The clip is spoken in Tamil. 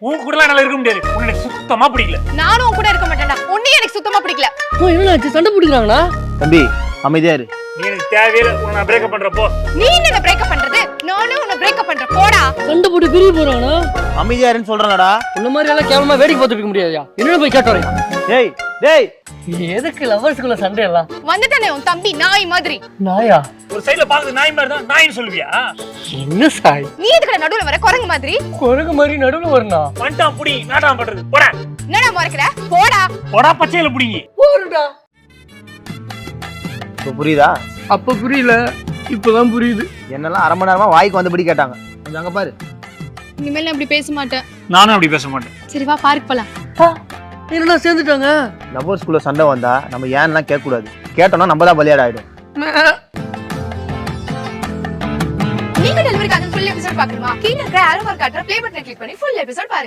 உன் கூட என்னால இருக்க முடியாது. உனக்கு சுத்தமா பிடிக்கல. நானும் உன் கூட இருக்க மாட்டேன்டா. உன்னையும் எனக்கு சுத்தமா பிடிக்கல. என்னாச்சு? சண்டை பிடிக்கிறாங்களா? தம்பி அமைதியா இரு. நீ எனக்கு தேவையில்லை. உன்னை நான் பிரேக்கப் பண்றப்போ நீ என்ன பிரேக்கப் பண்றது? நானும் உன்னை பிரேக்கப் பண்றேன். போடா. சண்டை போட்டு பிரிய போறாங்களா? அமைதியா இருன்னு சொல்றேன்டா. உன்ன மாதிரி எல்லாம் கேவலமா வேடிக்கை பார்த்துக்க முடியாதுயா. என்ன போய் கேட்டு வரேன். டேய் டேய் எதுக்கு லவர்ஸ்குள்ள சண்டை எல்லாம்? வந்துட்டானே உன் தம்பி நாய் மாதிரி. நாயா? ஒரு சைடுல பாக்குறது நாய் மாதிரி தான் நாயின்னு சொல்லுவியா? என்ன சாய்? நீ எதுக்கு நடுவுல வர குரங்கு மாதிரி? குரங்கு மாதிரி நடுவுல வரணும். வந்துட்டான் புடி நாட்டாம் பண்றது. போடா என்னடா முறைக்கிற? போடா. போடா பச்சையில புடிங்கி. போறடா. இப்போ புரியுதா? அப்ப புரியல, இப்பதான் புரியுது. என்னெல்லாம் அரை மணி நேரமா வாய்க்கு வந்தபடி கேட்டாங்க. கொஞ்சம் அங்க பாரு. இனிமேல் நான் அப்படி பேச மாட்டேன். நானும் அப்படி பேச மாட்டேன். சரி வா பார்க் போலாம். என்னடா சேர்ந்துட்டாங்க? லவ்வர்ஸ்குள்ள சண்டை வந்தா நம்ம ஏன்லாம் கேட்க கூடாது. கேட்டோம்னா நம்ம தான் பலியாடு ஆயிடும். நீங்க டெலிவரி கார்டு ஃபுல் எபிசோட் பார்க்கணுமா? கீழ இருக்கிற ஆரோ மார்க் காட்டுற ப்ளே பட்டனை கிளிக் பண்ணி ஃபுல் எபிசோட் பாருங்க.